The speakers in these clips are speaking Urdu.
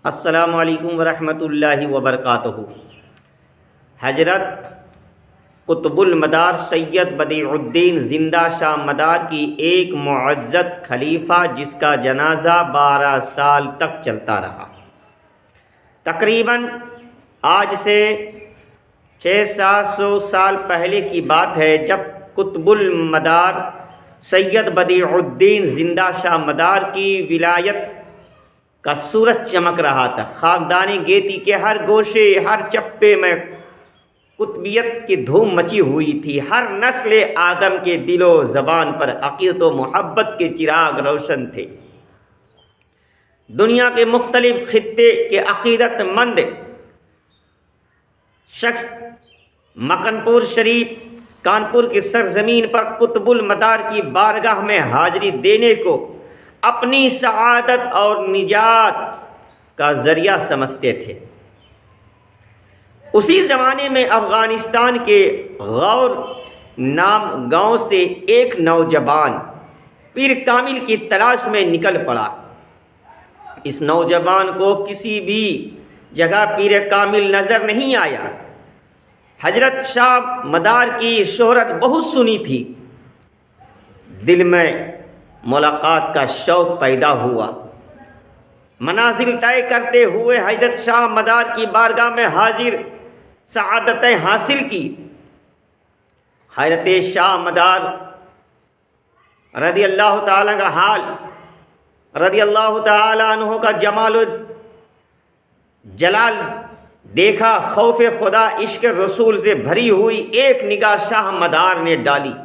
السلام علیکم ورحمۃ اللہ وبرکاتہ۔ حضرت قطب المدار سید بدیع الدین زندہ شاہ مدار کی ایک معزز خلیفہ جس کا جنازہ 12 سال تک چلتا رہا۔ تقریباً آج سے 600-700 سال پہلے کی بات ہے، جب قطب المدار سید بدیع الدین زندہ شاہ مدار کی ولایت کا سورج چمک رہا تھا۔ خاکدان گیتی کے ہر گوشے، ہر چپے میں قطبیت کی دھوم مچی ہوئی تھی۔ ہر نسل آدم کے دل و زبان پر عقیدت و محبت کے چراغ روشن تھے۔ دنیا کے مختلف خطے کے عقیدت مند شخص مکنپور شریف کانپور کی سرزمین پر قطب المدار کی بارگاہ میں حاضری دینے کو اپنی سعادت اور نجات کا ذریعہ سمجھتے تھے۔ اسی زمانے میں افغانستان کے غور نام گاؤں سے ایک نوجوان پیر کامل کی تلاش میں نکل پڑا۔ اس نوجوان کو کسی بھی جگہ پیر کامل نظر نہیں آیا۔ حضرت شاہ مدار کی شہرت بہت سنی تھی۔ دل میں ملاقات کا شوق پیدا ہوا۔ منازل طے کرتے ہوئے حضرت شاہ مدار کی بارگاہ میں حاضر سعادتیں حاصل کی۔ حضرت شاہ مدار رضی اللہ تعالیٰ کا حال، رضی اللہ تعالیٰ عنہ کا جمال و جلال دیکھا۔ خوف خدا، عشق رسول سے بھری ہوئی ایک نگاہ شاہ مدار نے ڈالی۔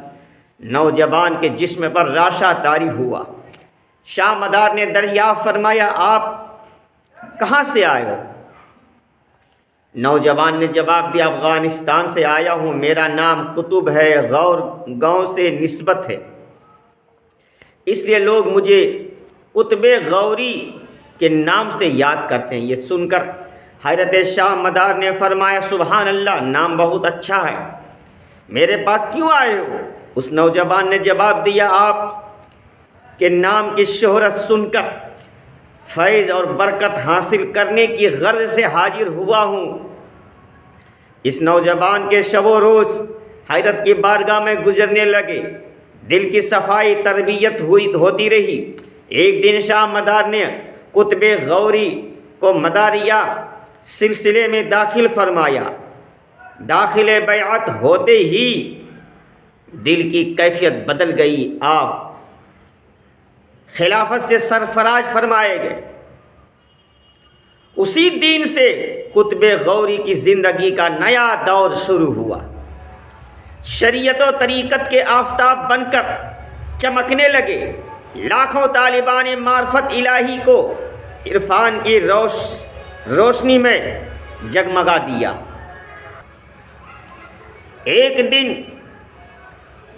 نوجوان کے جسم پر راشا طاری ہوا۔ شاہ مدار نے دریافت فرمایا، آپ کہاں سے آئے ہو؟ نوجوان نے جواب دیا، افغانستان سے آیا ہوں، میرا نام قطب ہے، غور گاؤں سے نسبت ہے، اس لیے لوگ مجھے قطب غوری کے نام سے یاد کرتے ہیں۔ یہ سن کر حضرت شاہ مدار نے فرمایا، سبحان اللہ، نام بہت اچھا ہے، میرے پاس کیوں آئے ہو؟ اس نوجوان نے جواب دیا، آپ کے نام کی شہرت سن کر فیض اور برکت حاصل کرنے کی غرض سے حاضر ہوا ہوں۔ اس نوجوان کے شب و روز حضرت کی بارگاہ میں گزرنے لگے، دل کی صفائی تربیت ہوتی رہی۔ ایک دن شاہ مدار نے قطب غوری کو مداریہ سلسلے میں داخل فرمایا۔ داخل بیعت ہوتے ہی دل کی کیفیت بدل گئی۔ آپ خلافت سے سرفراز فرمائے گئے۔ اسی دن سے قطب غوری کی زندگی کا نیا دور شروع ہوا۔ شریعت و طریقت کے آفتاب بن کر چمکنے لگے۔ لاکھوں طالبان معرفت الہی کو عرفان کی روشنی میں جگمگا دیا۔ ایک دن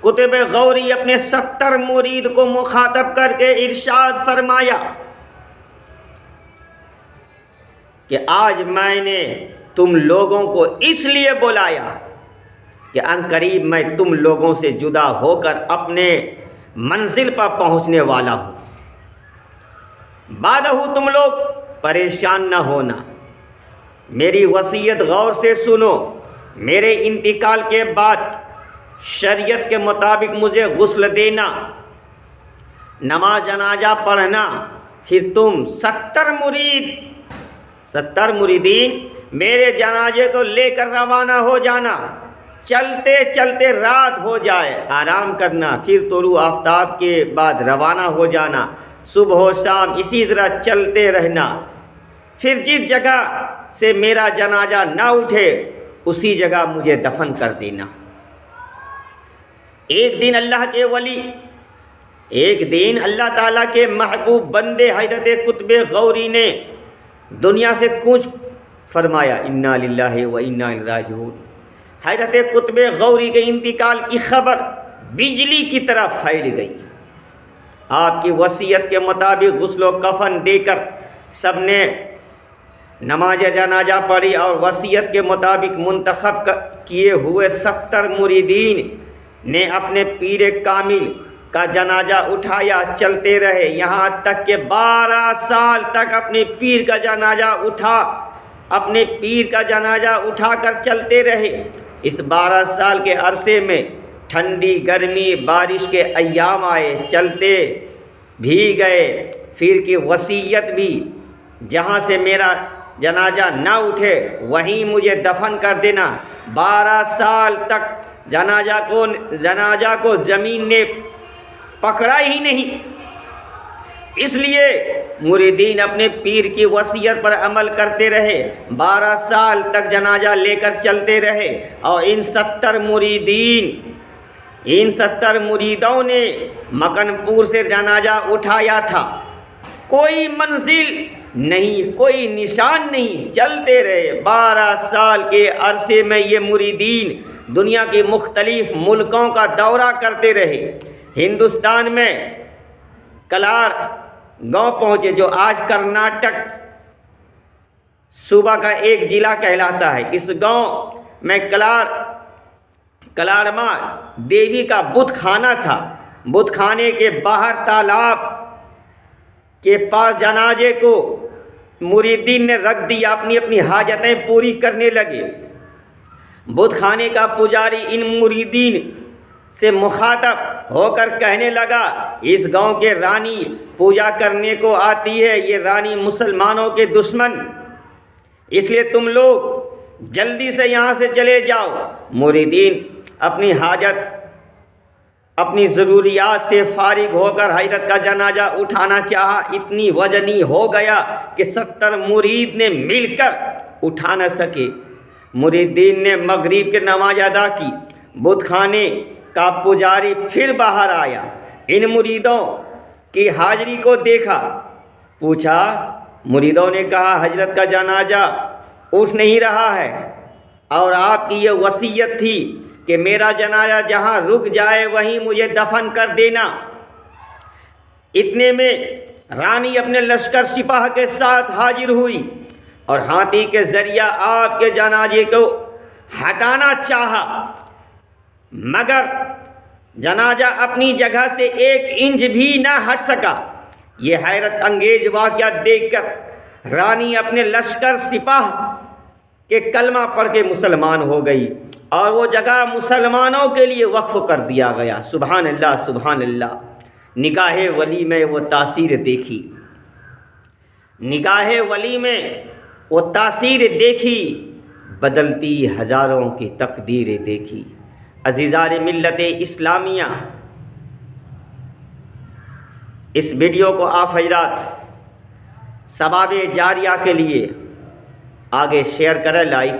قطب غوری اپنے 70 مرید کو مخاطب کر کے ارشاد فرمایا کہ آج میں نے تم لوگوں کو اس لیے بلایا کہ عنقریب میں تم لوگوں سے جدا ہو کر اپنے منزل پر پہنچنے والا ہوں۔ بعدہ تم لوگ پریشان نہ ہونا، میری وصیت غور سے سنو۔ میرے انتقال کے بعد شریعت کے مطابق مجھے غسل دینا، نماز جنازہ پڑھنا، پھر تم 70 مریدین میرے جنازے کو لے کر روانہ ہو جانا۔ چلتے چلتے رات ہو جائے آرام کرنا، پھر طلوع آفتاب کے بعد روانہ ہو جانا۔ صبح و شام اسی طرح چلتے رہنا، پھر جس جگہ سے میرا جنازہ نہ اٹھے اسی جگہ مجھے دفن کر دینا۔ ایک دن اللہ تعالیٰ کے محبوب بندے حضرت قطب غوری نے دنیا سے کوچ فرمایا۔ انا للہ و انا الیہ راجعون۔ حضرت قطب غوری کے انتقال کی خبر بجلی کی طرح پھیل گئی۔ آپ کی وصیت کے مطابق غسل و کفن دے کر سب نے نماز جنازہ پڑھی اور وصیت کے مطابق منتخب کیے ہوئے 70 مریدین نے اپنے پیر کامل کا جنازہ اٹھایا، چلتے رہے، یہاں تک کہ 12 سال تک اپنے پیر کا جنازہ اٹھا کر چلتے رہے۔ اس 12 سال کے عرصے میں ٹھنڈی، گرمی، بارش کے ایام آئے، چلتے بھی گئے۔ پیر کی وصیت بھی، جہاں سے میرا جنازہ نہ اٹھے وہیں مجھے دفن کر دینا۔ 12 سال تک جنازہ کو زمین نے پکڑا ہی نہیں۔ اس لیے مریدین اپنے پیر کی وصیت پر عمل کرتے رہے، 12 سال تک جنازہ لے کر چلتے رہے، اور ان 70 مریدوں نے مکن پور سے جنازہ اٹھایا تھا۔ کوئی منزل نہیں، کوئی نشان نہیں، چلتے رہے۔ 12 سال کے عرصے میں یہ مریدین دنیا کے مختلف ملکوں کا دورہ کرتے رہے۔ ہندوستان میں کلار گاؤں پہنچے، جو آج کرناٹک صوبہ کا ایک ضلع کہلاتا ہے۔ اس گاؤں میں کلارما دیوی کا بت خانہ تھا۔ بت خانے کے باہر تالاب کے پاس جنازے کو مریدین نے رکھ دیا، اپنی اپنی حاجتیں پوری کرنے لگے۔ بت خانے کا پجاری ان مریدین سے مخاطب ہو کر کہنے لگا، اس گاؤں کے رانی پوجا کرنے کو آتی ہے، یہ رانی مسلمانوں کے دشمن، اس لیے تم لوگ جلدی سے یہاں سے چلے جاؤ۔ مریدین اپنی حاجت، اپنی ضروریات سے فارغ ہو کر حضرت کا جنازہ اٹھانا چاہا، اتنی وزنی ہو گیا کہ 70 مرید نے مل کر اٹھا نہ سکے۔ مریدین نے مغرب کی نماز ادا کی، بت خانے کا پجاری پھر باہر آیا، ان مریدوں کی حاضری کو دیکھا، پوچھا۔ مریدوں نے کہا، حضرت کا جنازہ اٹھ نہیں رہا ہے، اور آپ کی یہ وصیت تھی کہ میرا جنازہ جہاں رک جائے وہیں مجھے دفن کر دینا۔ اتنے میں رانی اپنے لشکر سپاہ کے ساتھ حاضر ہوئی اور ہاتھی کے ذریعہ آپ کے جنازے کو ہٹانا چاہا، مگر جنازہ اپنی جگہ سے 1 انچ بھی نہ ہٹ سکا۔ یہ حیرت انگیز واقعہ دیکھ کر رانی اپنے لشکر سپاہ کے کلمہ پڑھ کے مسلمان ہو گئی، اور وہ جگہ مسلمانوں کے لیے وقف کر دیا گیا۔ سبحان اللہ، سبحان اللہ۔ نگاہ ولی میں وہ تاثیر دیکھی، نگاہ ولی میں وہ تاثیر دیکھی، بدلتی ہزاروں کی تقدیریں دیکھی۔ عزیزان ملت اسلامیہ، اس ویڈیو کو آپ حضرات ثواب جاریہ کے لیے آگے شیئر کریں، لائک